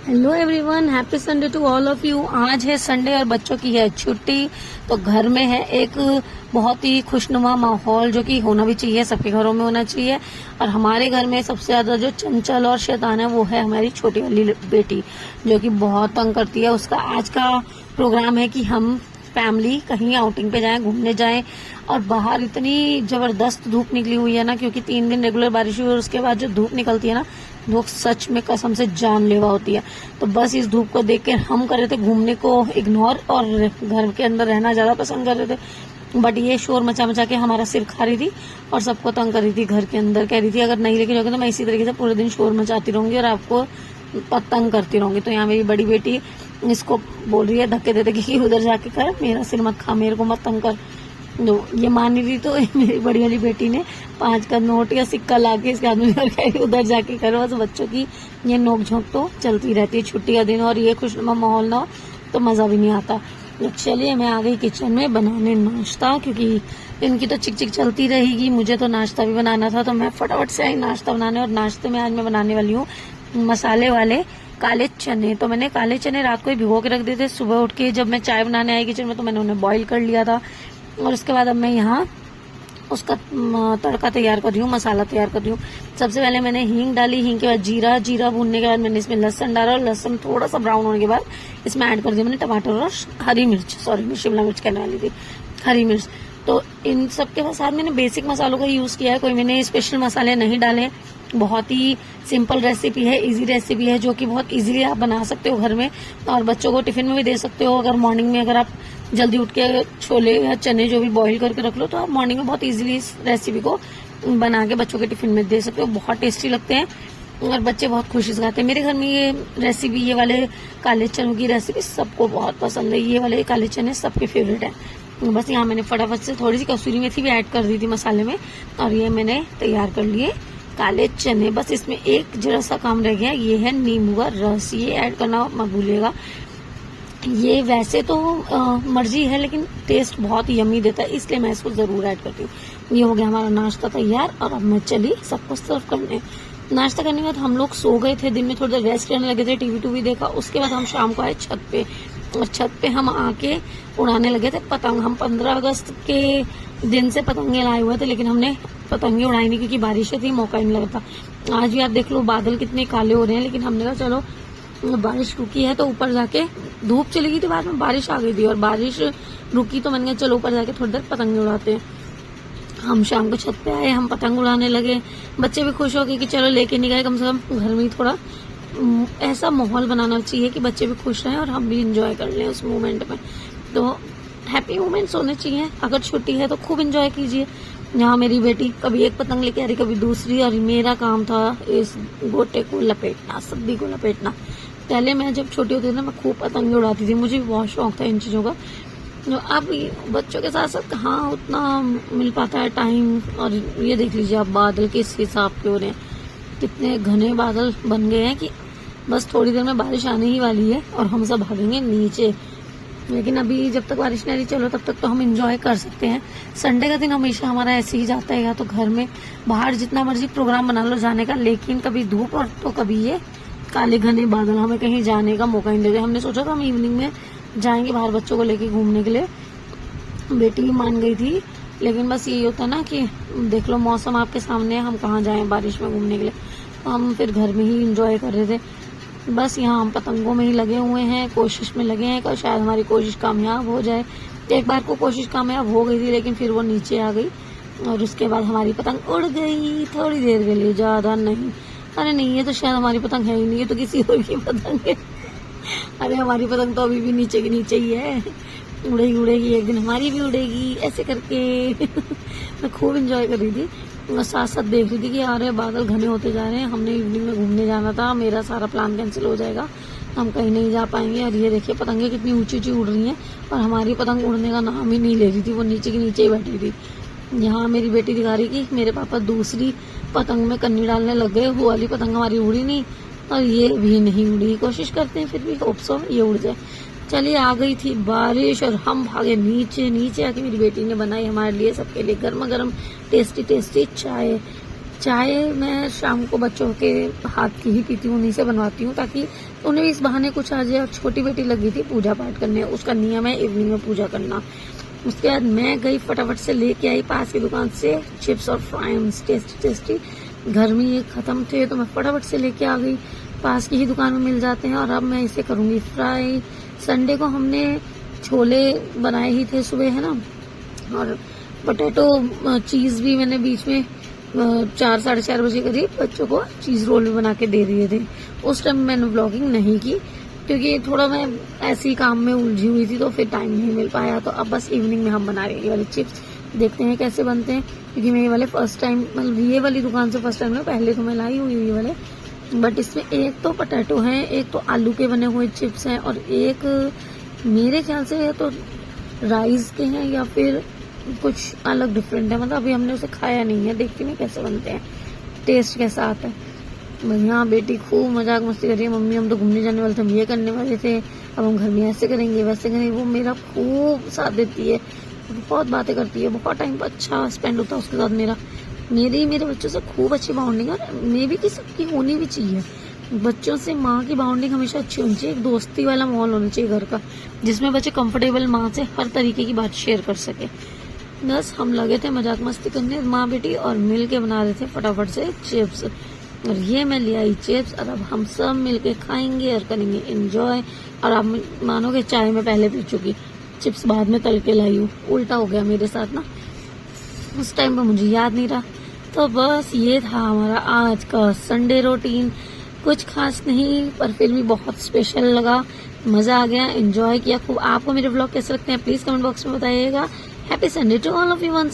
Hello everyone, happy Sunday to all of you. आज है Sunday और बच्चों की है छुट्टी, तो घर में है एक बहुत ही खुशनुमा माहौल जो कि होना भी चाहिए, सबके घरों में होना चाहिए। और हमारे घर में सबसे ज्यादा जो चंचल और शैतान है वो है हमारी छोटी वाली बेटी, जो कि बहुत तंग करती है। उसका आज का प्रोग्राम है कि हम फैमिली कहीं आउटिंग पे जाएं, घूमने जाएं। और बाहर इतनी जबरदस्त धूप निकली हुई है ना, क्योंकि 3 दिन रेगुलर बारिश हुई और उसके बाद जो धूप निकलती है ना, वो सच में कसम से जानलेवा होती है। तो बस इस धूप को देख के हम कर रहे थे घूमने को इग्नोर और घर के अंदर रहना ज्यादा पसंद कर रहे थे। बट ये शोर मचा मचा के हमारा सिर खा रही थी और सबको तंग कर रही थी घर के अंदर। कह रही थी अगर नहीं लेके जाओगे तो मैं इसी तरीके से पूरे दिन शोर मचाती रहूंगी और आपको तंग करती रहूंगी। तो यहाँ मेरी बड़ी बेटी इसको बोल रही है धक्के दे दे कि उधर जाके कर, मेरा सिर मत खा, मेरे को मत तंग कर। तो ये मान नहीं रही, तो मेरी बड़ी वाली बेटी ने 5 का नोट या सिक्का लाके इसके हाथ में रखा, उधर जाके करो। बस बच्चों की ये नोकझोंक तो चलती रहती है छुट्टी का दिन, और ये खुशनुमा माहौल ना हो तो मजा भी नहीं आता। तो चलिए मैं आ गई किचन में बनाने नाश्ता, क्योंकि इनकी तो चिक चिक चलती रहेगी, मुझे तो नाश्ता भी बनाना था। तो मैं फटाफट से आई नाश्ता बनाने, और नाश्ते में आज मैं बनाने वाली हूँ मसाले वाले काले चने। तो मैंने काले चने रात को ही भिगो के रख दिए थे। सुबह उठ के जब मैं चाय बनाने आई किचन में तो मैंने उन्हें बॉईल कर लिया था, और उसके बाद अब मैं यहाँ उसका तड़का तैयार कर रही हूँ, मसाला तैयार कर रही हूँ। सबसे पहले मैंने हींग डाली, हींग के बाद जीरा भूनने के बाद मैंने इसमें लहसुन डाला, और लहसुन थोड़ा सा ब्राउन होने के बाद इसमें ऐड कर दिया मैंने टमाटर और हरी मिर्च, सॉरी मैं शिमला मिर्च कहने वाली थी, हरी मिर्च। तो इन सब के साथ मैंने बेसिक मसालों का यूज किया है, कोई मैंने स्पेशल मसाले नहीं डाले। बहुत ही सिंपल रेसिपी है, इजी रेसिपी है, जो कि बहुत इजीली आप बना सकते हो घर में, और बच्चों को टिफिन में भी दे सकते हो। अगर मॉर्निंग में अगर आप जल्दी उठ के छोले या चने जो भी बॉईल करके रख लो, तो आप मॉर्निंग में बहुत इजीली इस रेसिपी को बना के बच्चों के टिफिन में दे सकते हो। बहुत टेस्टी लगते हैं और बच्चे बहुत खुशी से खाते हैं। मेरे घर में ये रेसिपी, ये वाले काले चनों की रेसिपी सबको बहुत पसंद है। ये वाले काले चने सबके फेवरेट है। बस यहाँ मैंने फटाफट से थोड़ी सी कसूरी मेथी भी ऐड कर दी थी मसाले में, और ये मैंने तैयार कर लिए काले चने। बस इसमें एक जरा सा काम रह गया, ये है नींबू का रस, ये ऐड करना मत भूलिएगा। ये वैसे तो मर्जी है, लेकिन टेस्ट बहुत यमी देता है, इसलिए मैं इसको जरूर ऐड करती हूँ। ये हो गया हमारा नाश्ता तैयार, और अब मैं चली सबको सर्व करने। नाश्ता करने के बाद हम लोग सो गए थे, दिन में थोड़ी देर रेस्ट करने लगे थे, टीवी टूवी देखा। उसके बाद हम शाम को आए छत पे, और छत पे हम आके उड़ाने लगे थे पतंग। हम 15 अगस्त के दिन से पतंगे लाए हुए थे, लेकिन हमने पतंगे उड़ाई नहीं क्योंकि बारिश थी, मौका ही नहीं लगा था। आज भी आप देख लो बादल कितने काले हो रहे हैं, लेकिन हमने कहा चलो बारिश रुकी है तो ऊपर जाके, धूप चली गई थी, बाद में बारिश आ गई थी और बारिश रुकी, तो मैंने कहा चलो ऊपर जाके थोड़ी देर पतंगे उड़ाते हैं। हम शाम को छत पे आए, हम पतंग उड़ाने लगे। बच्चे भी खुश हो गए कि चलो लेके नहीं गए, कम से कम घर में ही थोड़ा ऐसा माहौल बनाना चाहिए कि बच्चे भी खुश रहें और हम भी इंजॉय कर लें उस मोमेंट में। तो हैप्पी मोमेंट्स होने चाहिए। अगर छुट्टी है तो खूब इंजॉय कीजिए। यहाँ मेरी बेटी कभी एक पतंग लेके आ रही, कभी दूसरी, और मेरा काम था इस गोटे को लपेटना, सब्जी को लपेटना। पहले मैं जब छोटी होती थी ना, मैं खूब पतंगे उड़ाती थी, मुझे भी बहुत शौक था इन चीजों का। तो अब बच्चों के साथ साथ कहाँ उतना मिल पाता है टाइम। और ये देख लीजिए आप बादल किस हिसाब के हो रहे हैं, कितने घने बादल बन गए हैं कि बस थोड़ी देर में बारिश आने ही वाली है और हम सब भागेंगे नीचे। लेकिन अभी जब तक बारिश नहीं आ रही, चलो तब तक तो हम इंजॉय कर सकते हैं। संडे का दिन हमेशा हमारा ऐसे ही जाता है, या तो घर में बाहर जितना मर्जी प्रोग्राम बना लो जाने का, लेकिन कभी धूप और तो कभी ये काले घने बादल हमें कहीं जाने का मौका नहीं देते। हमने सोचा था हम इवनिंग में जाएंगे बाहर बच्चों को लेके घूमने के लिए, बेटी भी मान गई थी, लेकिन बस यही होता ना कि देख लो मौसम आपके सामने है, हम कहाँ जाएं बारिश में घूमने के लिए। तो हम फिर घर में ही इंजॉय कर रहे थे। बस यहाँ हम पतंगों में ही लगे हुए हैं, कोशिश में लगे हैं कि शायद हमारी कोशिश कामयाब हो जाए। एक बार को कोशिश कामयाब हो गई थी, लेकिन फिर वो नीचे आ गई और उसके बाद हमारी पतंग उड़ गई थोड़ी देर के लिए, ज्यादा नहीं। अरे नहीं, ये तो शायद हमारी पतंग है ही नहीं, ये तो किसी और की पतंग है। अरे हमारी पतंग तो अभी भी नीचे की नीचे ही है, उड़ेगी उड़ेगी, एक दिन हमारी भी उड़ेगी, ऐसे करके। मैं खूब इंजॉय कर रही थी, मैं साथ साथ देख रही थी कि यार बादल घने होते जा रहे हैं। हमने इवनिंग में घूमने जाना था, मेरा सारा प्लान कैंसिल हो जाएगा, हम कहीं नहीं जा पाएंगे। और ये देखिए पतंगे कितनी ऊंची ऊंची उड़ रही हैं, और हमारी पतंग उड़ने का नाम ही नहीं ले रही थी, वो नीचे की नीचे ही बैठी थी। यहाँ मेरी बेटी दिखा रही कि मेरे पापा दूसरी पतंग में कन्नी डालने लग गए, वो वाली पतंग हमारी उड़ी नहीं और ये भी नहीं उड़ी। कोशिश करते हैं फिर भी, होप सो ये उड़ जाए। चलिए आ गई थी बारिश और हम भागे नीचे। नीचे आके मेरी बेटी ने बनाई हमारे लिए सबके लिए गर्मा गर्म टेस्टी टेस्टी चाय। चाय मैं शाम को बच्चों के हाथ की ही पीती हूँ, उन्हीं से बनवाती हूँ, ताकि उन्हें भी इस बहाने कुछ आ जाए। और छोटी बेटी लगी थी पूजा पाठ करने, उसका नियम है इवनिंग में पूजा करना। उसके बाद मैं गई, फटाफट से लेके आई पास की दुकान से चिप्स और फ्राइम्स, टेस्टी टेस्टी। घर में ये खत्म थे तो मैं फटाफट से लेके आ गई, पास की ही दुकान में मिल जाते हैं। और अब मैं इसे करूंगी फ्राई। संडे को हमने छोले बनाए ही थे सुबह, है ना, और पोटैटो चीज भी मैंने बीच में 4 साढ़े 4 बजे करीब बच्चों को चीज रोल भी बना के दे दिए थे। उस टाइम मैंने व्लॉगिंग नहीं की क्योंकि थोड़ा मैं ऐसी काम में उलझी हुई थी, तो फिर टाइम नहीं मिल पाया। तो अब बस इवनिंग में हम बना रहे हैं ये वाले चिप्स, देखते हैं कैसे बनते हैं। क्योंकि मैं ये वाले फर्स्ट टाइम, मतलब ये वाली दुकान से फर्स्ट टाइम, पहले तो मैं लाई हुई ये वाले, बट इसमें एक तो पोटैटो है, एक तो आलू के बने हुए चिप्स हैं, और एक मेरे ख्याल से तो राइस के हैं या फिर कुछ अलग डिफरेंट है। मतलब अभी हमने उसे खाया नहीं है, देखती नहीं कैसे बनते हैं, टेस्ट कैसा आता है। यहाँ बेटी खूब मजाक मस्ती कर रही है, मम्मी हम तो घूमने जाने वाले थे, हम ये करने वाले थे, अब हम घर में ऐसे करेंगे वैसे करेंगे। वो मेरा खूब साथ देती है, बहुत बातें करती है, बहुत टाइम अच्छा स्पेंड होता है उसके साथ मेरा। मेरे बच्चों से खूब अच्छी बाउंडिंग है, और मे भी कि सबकी होनी भी चाहिए। बच्चों से माँ की बाउंडिंग हमेशा अच्छी होनी चाहिए, एक दोस्ती वाला माहौल होना चाहिए घर का, जिसमें बच्चे कंफर्टेबल माँ से हर तरीके की बात शेयर कर सके। बस हम लगे थे मजाक मस्ती करने माँ बेटी, और मिल के बना रहे थे फटाफट से चिप्स। और ये मैं ले आई चिप्स, और अब हम सब मिलके खाएंगे और करेंगे एंजॉय। और आप मानोगे चाय में पहले पी चुकी, चिप्स बाद में तल के लाई हूँ, उल्टा हो गया मेरे साथ ना, उस टाइम पर मुझे याद नहीं रहा। तो बस ये था हमारा आज का संडे रूटीन, कुछ खास नहीं पर फिर भी बहुत स्पेशल लगा, मजा आ गया, एंजॉय किया खूब। आपको मेरे ब्लॉग कैसे लगते हैं प्लीज कमेंट बॉक्स में बताइएगा। Happy Sunday to all of you once.